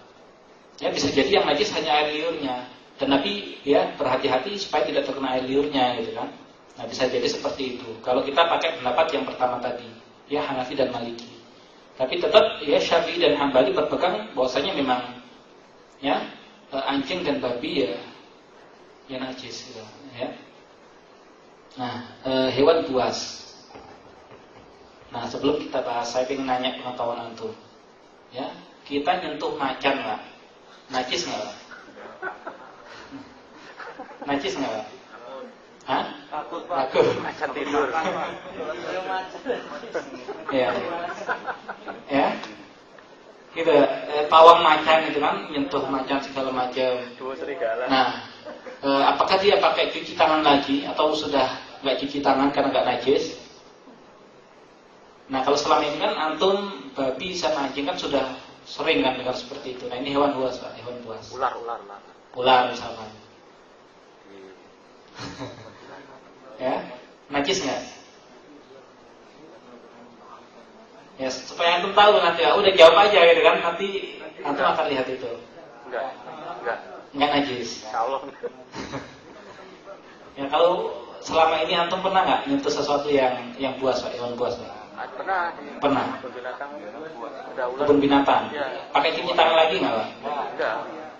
Ya bisa jadi yang najis hanya air liurnya. Dan Nabi ya berhati-hati supaya tidak terkena air liurnya gitu kan. Nah bisa jadi seperti itu. Kalau kita pakai pendapat yang pertama tadi, ya Hanafi dan Maliki. Tapi tetap ya Syafi'i dan Hambali berpegang bahwasanya memang ya anjing dan babi ya najis gitu, ya. Nah, hewan buas. Nah, sebelum kita bahas, saya ingin nanya pengetahuan antum. Ya, kita nyentuh macan nggak? Najis nggak? Najis nggak? Hah? Takut. Macan tidur. Ya. Ya. Gitu, pawang macan itu kan nyentuh macan segala macam. Dua serigala. Nah, apakah dia pakai cuci tangan lagi atau sudah nggak cuci tangan karena nggak najis? Nah, kalau selama ini kan antum babi sama anjing kan sudah sering kan dengar seperti itu. Nah, ini hewan buas Pak, hewan buas. Ular misalkan. Ya, najis nggak? Ya, supaya antum tahu nanti, udah jawab aja gitu kan, nanti antum akan lihat itu. Enggak najis. Insyaallah. Ya kalau selama ini antum pernah nggak nyentuh sesuatu yang buas Pak, hewan buas Pak? Pernah. Kebun binatang. Ya. Pakai cuci tangan lagi nggak Pak?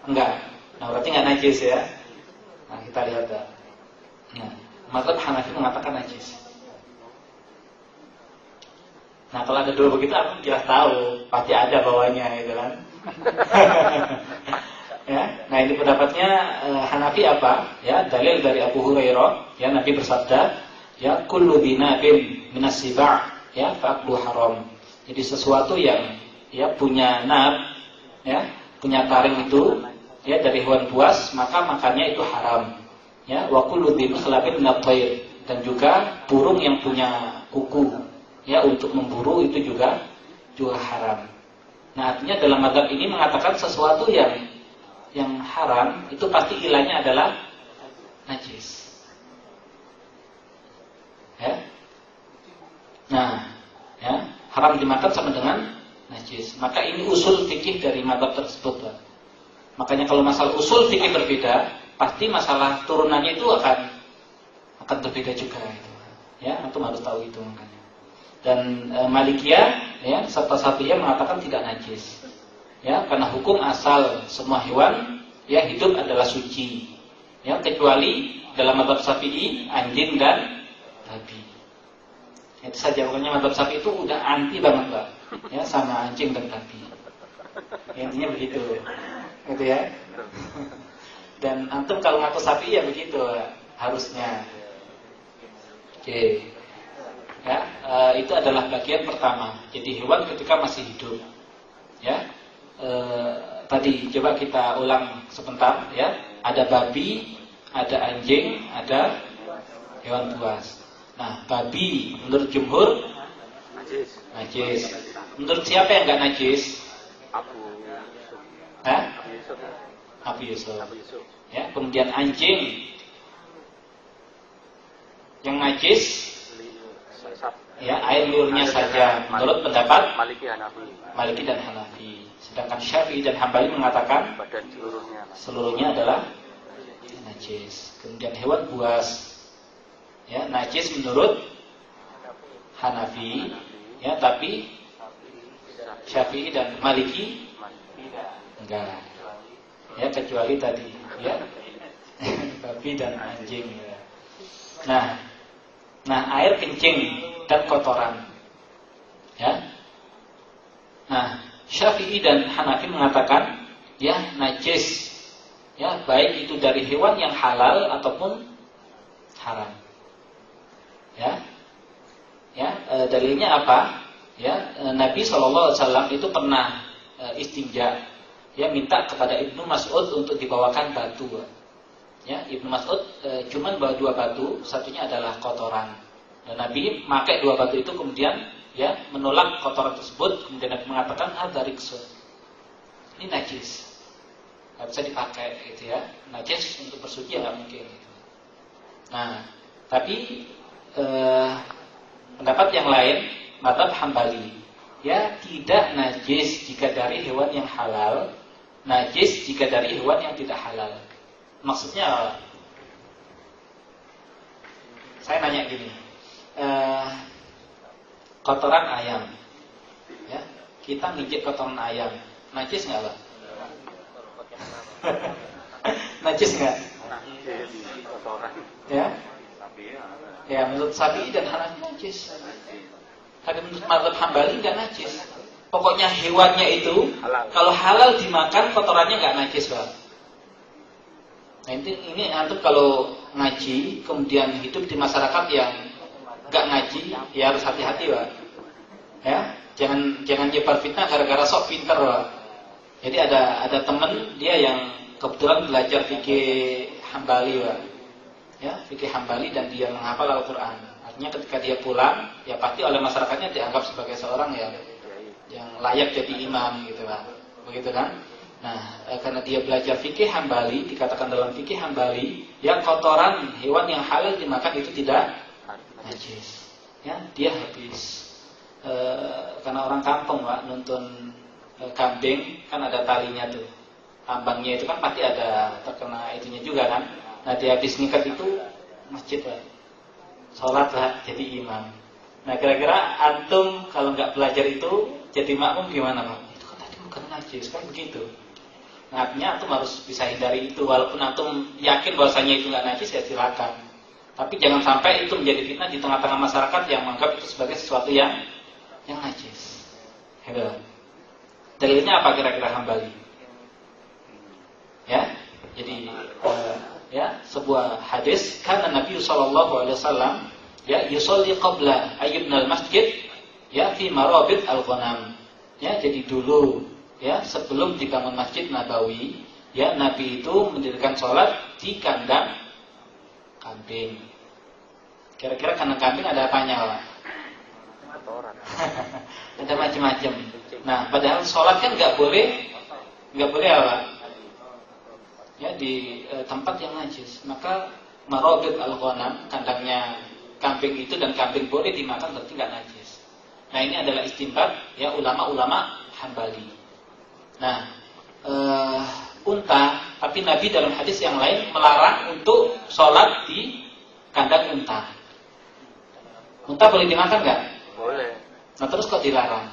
Enggak. Nah berarti nggak najis ya. Nah kita lihat ya. Nah, mazhab Hanafi mengatakan najis. Nah kalau ada dua begitu aku jelas tahu pasti ada bawahnya gitu kan. Ya, nah ini pendapatnya Hanafi apa? Ya, dalil dari Abu Hurairah, ya Nabi bersabda, ya kullu dinabin minas siba', ya fa'aklu haram. Jadi sesuatu yang ya punya nab, ya punya taring itu, ya dari hewan buas, maka makannya itu haram. Ya, wa kullu dhinabin minat thair, dan juga burung yang punya kuku, ya untuk memburu itu juga haram. Nah artinya dalam mazhab ini mengatakan sesuatu yang haram itu pasti ilahnya adalah najis. Ya. Nah, ya, haram dimakan sama dengan najis. Maka ini usul fikih dari mazhab tersebut. Makanya kalau masalah usul fikih berbeda, pasti masalah turunannya itu akan berbeda juga gitu. Ya, antum harus tahu itu makanya. Dan Malikiyah ya serta Syafi'iyah mengatakan tidak najis. Ya, karena hukum asal semua hewan ya hidup adalah suci. Ya, kecuali dalam mazhab Syafi'i anjing dan babi. Itu saja, pokoknya mazhab Syafi'i itu udah anti banget, Pak. Ya, sama anjing dan babi. Ya, intinya begitu. Gitu ya. Dan antum kalau ngaku Syafi'i ya begitu harusnya. Oke. Ya, itu adalah bagian pertama. Jadi hewan ketika masih hidup. Ya. Tadi coba kita ulang sebentar ya. Ada babi, ada anjing, ada hewan buas. Nah, babi menurut jumhur najis. Menurut siapa yang enggak najis? Abu Yusuf. Ya, kemudian anjing yang najis ya air liurnya saja menurut pendapat Maliki dan Hanafi. Sedangkan Syafi'i dan Hambali mengatakan seluruhnya adalah najis. Kemudian hewan buas ya najis menurut Hanafi ya, tapi Syafi'i dan Maliki enggak. Ya kecuali tadi ya babi dan anjing ya. Nah air kencing dan kotoran. Ya. Nah, Syafi'i dan Hanafi mengatakan ya najis. Ya, baik itu dari hewan yang halal ataupun haram. Ya. Ya, dalilnya apa? Ya, Nabi SAW itu pernah istinja. Ya, minta kepada Ibnu Mas'ud untuk dibawakan batu. Ya, Ibnu Mas'ud cuman bawa 2 batu, satunya adalah kotoran. Dan Nabi memakai 2 batu itu kemudian ya menolak kotoran tersebut, kemudian Nabi mengatakan hadzal riksun. Ini najis. nggak bisa dipakai gitu ya. Najis untuk bersuci nggak mungkin gitu. Nah, tapi pendapat yang lain, mazhab Hambali, ya tidak najis jika dari hewan yang halal, najis jika dari hewan yang tidak halal. Maksudnya apa? Saya nanya gini, kotoran ayam, ya, kita ngijik kotoran ayam, najis nggak Pak? Najis nggak? Ya, ya menurut Syafi'i dan Hanafi najis. Tapi menurut mazhab Hambali nggak najis. Pokoknya hewannya itu halal. Kalau halal dimakan, kotorannya nggak najis Pak. Nah ini antum kalau ngaji kemudian hidup di masyarakat yang nggak ngaji, ya harus hati-hati Pak. Ya, jangan nyebar fitnah gara-gara sok pinter Pak. Jadi ada teman dia yang kebetulan belajar fikih Hambali Pak. Ya, fikih Hambali dan dia menghafal Al-Qur'an. Artinya ketika dia pulang, ya pasti oleh masyarakatnya dianggap sebagai seorang yang layak jadi imam gitu Pak. Begitu kan? Nah, karena dia belajar fikih Hambali, dikatakan dalam fikih Hambali, yang kotoran hewan yang halal dimakan itu tidak najis. Ya, dia habis. Karena orang kampung Pak, nuntun kambing kan ada talinya tuh. Tambangnya itu kan pasti ada terkena itunya juga kan. Nah, dia habis ngikat itu masjid Pak. Sholat Pak, jadi imam. Nah, kira-kira antum kalau nggak belajar itu jadi makmum gimana Pak? Itu kan tadi bukan najis, kan begitu. Nah, artinya antum harus bisa hindari itu. Walaupun antum yakin bahwasanya itu nggak najis, ya silakan. Tapi jangan sampai itu menjadi fitnah di tengah-tengah masyarakat yang menganggap itu sebagai sesuatu yang najis. Gitu. Dalilnya apa kira-kira Hambali? Ya, jadi ya sebuah hadis karena Nabi sallallahu alaihi wasallam ya yusolli qabla ayyubnal masjid ya fi marabid al-ghanam. Ya, jadi dulu ya sebelum dibangun Masjid Nabawi, ya Nabi itu mendirikan sholat di kandang kambing. Kira-kira kandang kambing ada apanya Pak? Ada macam-macam. Nah, padahal sholat kan nggak boleh apa? Ya di tempat yang najis. Maka marabid al-ghanam, kandangnya kambing itu, dan kambing boleh dimakan berarti nggak najis. Nah, ini adalah istinbat ya ulama-ulama Hambali. Nah, unta, tapi Nabi dalam hadis yang lain melarang untuk sholat di kandang unta. Unta boleh dimakan nggak? Boleh. Nah, terus kok dilarang?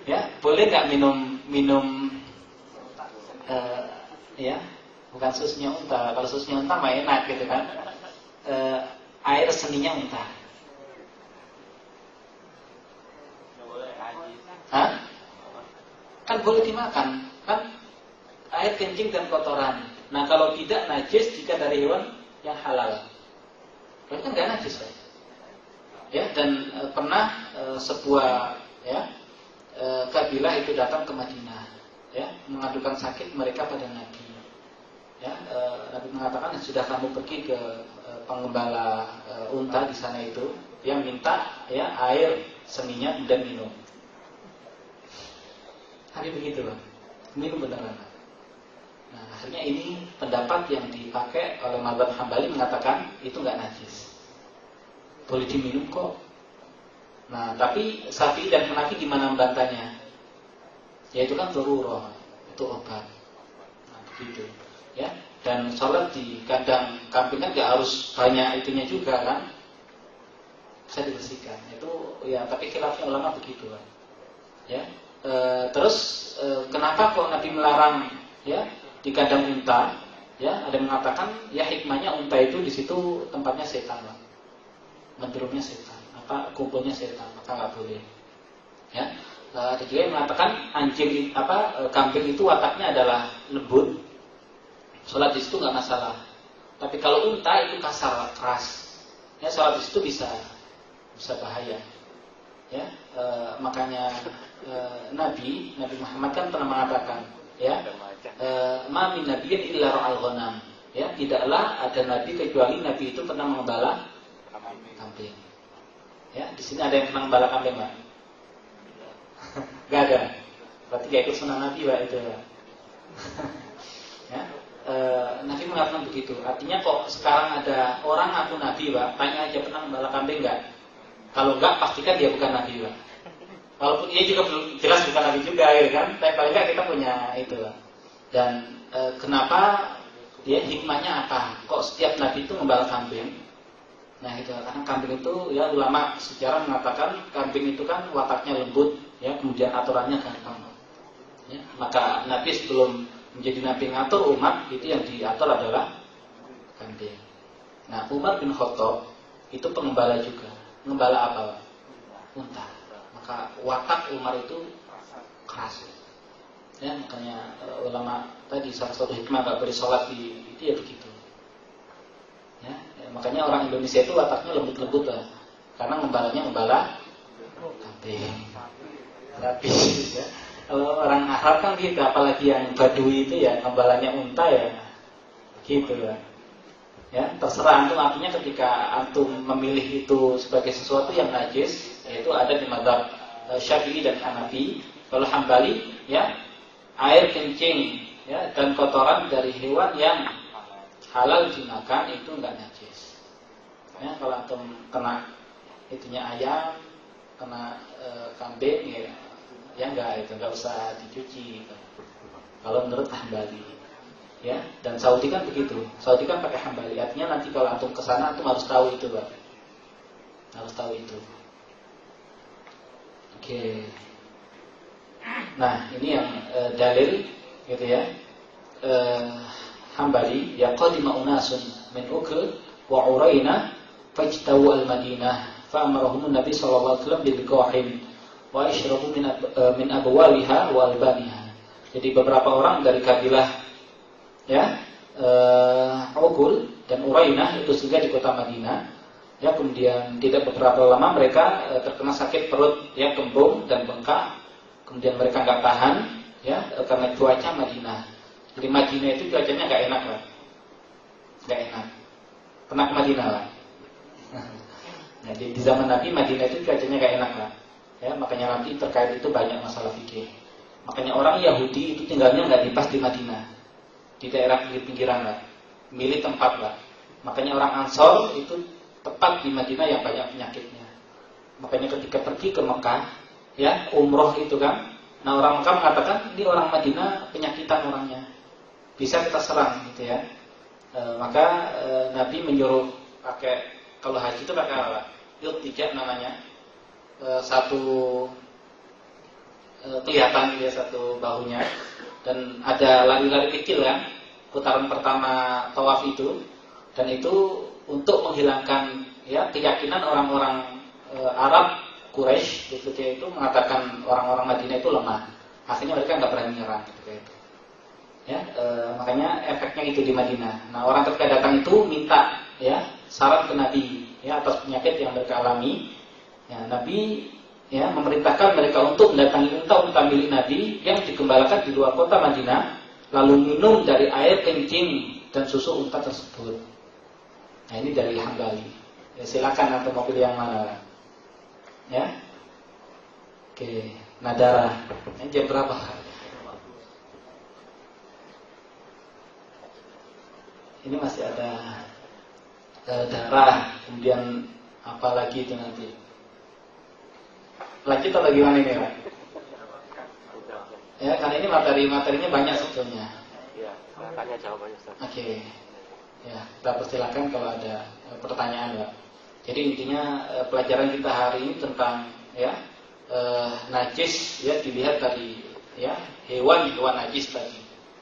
Ya, boleh nggak minum ya, bukan susunya unta. Kalau susunya unta mah enak gitu kan. Air seninya unta. Hah? Kan boleh dimakan, kan? Air kencing dan kotoran. Nah, kalau tidak najis jika dari hewan yang halal. Berarti kan nggak najis, kan? Ya, dan pernah sebuah ya kabilah itu datang ke Madinah, ya, mengadukan sakit mereka pada Nabi. Ya, Nabi mengatakan sudah kamu pergi ke penggembala unta di sana itu, yang minta ya air seninya dan minum. Hari begitu Bang, minum beneran. Nah, akhirnya ini pendapat yang dipakai oleh mazhab Hambali mengatakan itu nggak najis, boleh diminum kok. Nah, tapi Syafi'i dan Hanafi gimana membantahnya? Ya itu kan darurah, itu obat. Nah, begitu. Ya, dan sholat di kandang kambing kan nggak harus banyak itunya juga kan, bisa dibersihkan. Itu ya, tapi khilafnya ulama begitu kan. Ya, terus kenapa kok Nabi melarang ya di kandang unta? Ya, ada yang mengatakan ya hikmahnya unta itu di situ tempatnya setan, Bang. Menurutnya setan, kumpulnya setan, maka nggak boleh. Ya, ada juga yang mengatakan kambing itu wataknya adalah lembut, sholat di situ nggak masalah. Tapi kalau unta itu kasar, keras, ya sholat di situ bisa bahaya. Ya, makanya Nabi Muhammad kan pernah mengatakan, ya, ma min nabiyyin illa ra'al ghanam. Ya, tidaklah ada nabi kecuali nabi itu pernah mengembala kambing. Ya, di sini ada yang pernah mengembala kambing, Pak? Gak ada. Berarti gak ikut sunnah Nabi Pak itu. Ya, Nabi mengatakan begitu. Artinya kok sekarang ada orang ngaku Nabi Pak, tanya aja pernah gembala kambing nggak? Kalau nggak, pastikan dia bukan Nabi Pak. Walaupun dia juga belum jelas bukan Nabi juga, ya kan? Tapi paling nggak kita punya itu Pak. Dan kenapa dia hikmahnya apa? Kok setiap Nabi itu gembala kambing? Nah itu karena kambing itu ya ulama sejarah mengatakan kambing itu kan wataknya lembut, ya kemudian aturannya gampang. Ya, maka Nabi sebelum menjadi Nabi ngatur umat itu yang diatur adalah kambing. Nah Umar bin Khattab itu pengembala juga. Pengembala apa? Unta. Maka watak Umar itu keras. Ya makanya ulama tadi salah satu hikmah gak beri sholat di itu ya begitu. Ya, makanya orang Indonesia itu wataknya lembut-lembut lah. Karena ngembala kambing. Tapi ya, kalau orang Arab kan gitu, apalagi yang Badui itu ya ngembalanya unta ya gitu lah. Ya, terserah antum, artinya ketika antum memilih itu sebagai sesuatu yang najis, yaitu ada di mazhab Syafi'i dan Hanafi. Kalau Hambali ya air kencing ya dan kotoran dari hewan yang halal dimakan itu enggak najis. Ya, kalau antum kena itunya ayam, kena kambing ya enggak, itu enggak usah dicuci gitu. Kalau menurut Hambali. Ya, dan Saudi kan begitu. Saudi kan pakai Hambali. Artinya nanti kalau antum kesana antum harus tahu itu, Pak. Harus tahu itu. Oke. Nah, ini yang dalil gitu ya. Hambali ya qadima unasun min Ukl wa Uraina fajtawu al-Madinah fa amarahum Nabi sallallahu alaihi wasallam bil qahim wa ishrabu min abwaliha wa albaniha. Jadi beberapa orang dari kabilah ya Ukl dan Urainah itu singgah di kota Madinah. Ya, kemudian tidak beberapa lama mereka terkena sakit perut, ya kembung dan bengkak. Kemudian mereka nggak tahan, ya karena cuaca Madinah. Jadi Madinah itu cuacanya nggak enak lah, nggak enak. Pernah ke Madinah lah. Nah, di zaman Nabi Madinah itu cuacanya nggak enak lah. Ya, makanya nanti terkait itu banyak masalah fikih. Makanya orang Yahudi itu tinggalnya nggak di pas di Madinah, di daerah pinggir-pinggiran lah, milih tempat lah. Makanya orang Ansor itu tepat di Madinah yang banyak penyakitnya. Makanya ketika pergi ke Mekah, ya umroh itu kan, nah orang Mekah mengatakan ini orang Madinah penyakitan orangnya, bisa kita serang gitu ya. Maka Nabi menyuruh pakai, kalau haji itu pakai apa? Iltijak namanya, satu kelihatan dia satu bahunya, dan ada lari-lari kecil kan, putaran pertama tawaf itu, dan itu untuk menghilangkan ya keyakinan orang-orang Arab Quraisy ketika itu mengatakan orang-orang Madinah itu lemah, akhirnya mereka nggak berani nyerang ketika itu. Ya, makanya efeknya itu di Madinah. Nah, orang ketika datang itu minta ya saran ke Nabi ya atas penyakit yang mereka alami. Ya, Nabi ya memerintahkan mereka untuk mendatangi unta milik Nabi yang digembalakan di luar kota Madinah, lalu minum dari air kencing dan susu unta tersebut. Nah, ini dari Hambali. Ya, silakan antum mau pilih yang mana? Ya. Oke, nadara. Ini jam berapa? Ini masih ada darah, kemudian apa lagi itu nanti? Lanjut atau bagaimana ini, Pak? Ya, karena ini materinya banyak sebetulnya. Ya, tanya jawabannya. Oke. Ya, kita persilakan kalau ada pertanyaan, Pak. Jadi intinya pelajaran kita hari ini tentang ya najis ya dilihat dari ya hewan najis tadi.